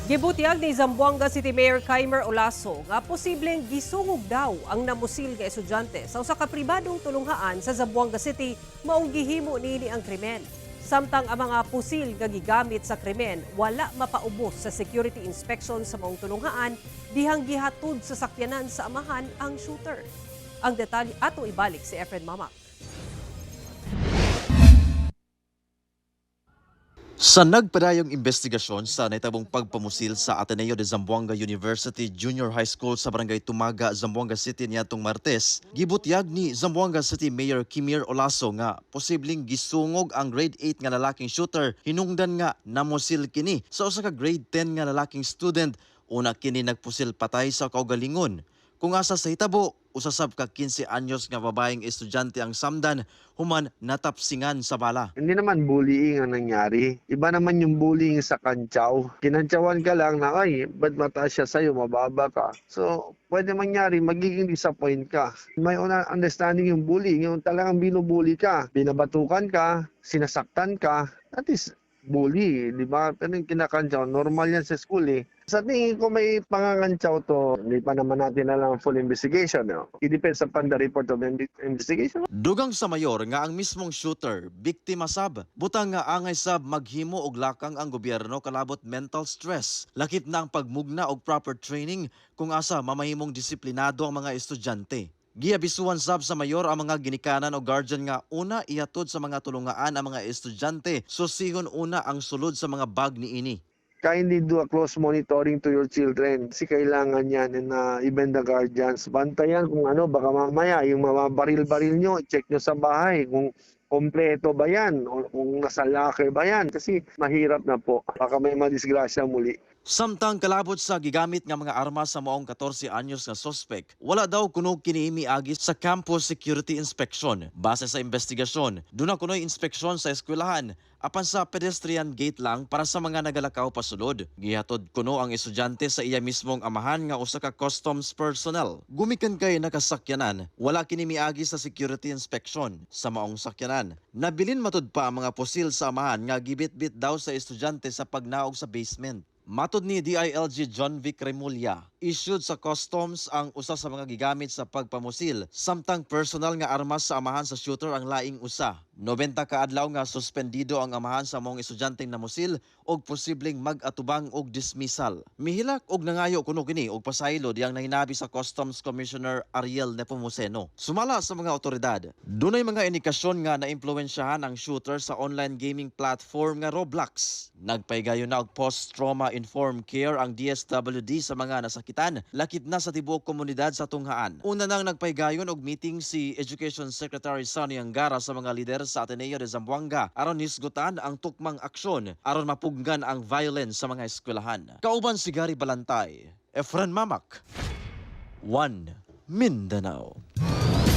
Gibutyag ni Zamboanga City Mayor Kaimer Olaso nga posibleng gisungog daw ang namusil nga estudyante sa usa ka pribadong tulunghaan sa Zamboanga City maong gihimo niini ang krimen. Samtang ang mga pusil nga gigamit sa krimen wala mapaubos sa security inspection sa maong tulunghaan dihang gihatod sa sakyanan sa amahan ang shooter. Ang detalye atong ibalik si Efren Mamak. Sa nagpadayong investigasyon sa nahitabong pagpamusil sa Ateneo de Zamboanga University Junior High School sa Barangay Tumaga, Zamboanga City niadtong Martes, gibutyag ni Zamboanga City Mayor Kaimer Olaso nga posibleng gisungog ang grade 8 nga lalaking shooter hinungdan nga namusil kini sa usa ka grade 10 nga lalaking student. Una kini nagpusil patay sa kaugalingon. Kung asa sa hitabo, usasab ka 15 anyos nga babaeng estudyante ang samdan human natapsingan sa bala. Hindi naman bullying ang nangyari. Iba naman yung bullying sa kantsaw. Kinantsawan ka lang na, ay, ba't mataas siya sa'yo, mababa ka. So, pwede mangyari, magiging disappoint ka. May understanding yung bullying, yung talagang binubully ka. Binabatukan ka, sinasaktan ka. That is bully, di ba? Pero yung kinakantsaw, normal yan sa school eh. Sa tingin ko may pangangantsaw to, hindi pa naman natin alam full investigation. No? It depends upon the report of investigation. Dugang sa mayor nga ang mismong shooter, biktima sab. Butang nga angay sab maghimo og lakang ang gobyerno kalabot mental stress. Lakip na ang pagmugna og proper training kung asa mamahimong disiplinado ang mga estudyante. Giabisuan sab sa mayor ang mga ginikanan o guardian nga una ihatod sa mga tulungaan ang mga estudyante susihon una ang sulod sa mga bag niini. Kindly do a close monitoring to your children. Kasi kailangan yan na even the guardians. Bantayan kung ano, baka mamaya yung mga baril-baril nyo, check nyo sa bahay kung kompleto ba yan o kung nasa locker ba yan. Kasi mahirap na po. Baka may madisgrasya muli. Samtang kalabot sa gigamit nga mga armas sa maong 14 anyos nga suspect, wala daw kuno kini miagi sa campus security inspection. Base sa investigasyon, duna kuno'y inspeksyon sa eskwelahan apan sa pedestrian gate lang para sa mga nagalakaw pasulod. Gihatod kuno ang estudyante sa iya mismong amahan nga usa ka customs personnel. Gumikan kay nakasakyanan, wala kini miagi sa security inspection sa maong sakyanan. Nabilin matud pa ang mga pusil sa amahan nga gibit-bit daw sa estudyante sa pagnaog sa basement. Matod ni DILG John Vic Remulla, issued sa customs ang usa sa mga gigamit sa pagpamusil, samtang personal nga armas sa amahan sa shooter ang laing usa. 90 ka adlaw nga suspendido ang amahan sa mga estudyanteng namusil og posibleng mag-atubang og dismissal. Mihilak og nangayo kuno kini og pasaylo diyang nahinabi sa Customs Commissioner Ariel Nepomuceno. Sumala sa mga otoridad, dunay mga indikasyon nga naimpluwensyahan ang shooter sa online gaming platform nga Roblox. Nagpaygayon na og post-trauma informed care ang DSWD sa mga nasakitan, lakip na sa tibuok komunidad sa tunghaan. Una nang nagpaygayon og meeting si Education Secretary Sonny Angara sa mga lider sa Ateneo de Zamboanga aron hisgutan ang tukmang aksyon aron mapuggan ang violence sa mga eskwelahan. Kauban si Gary Balantay, Efren Mamak, One Mindanao.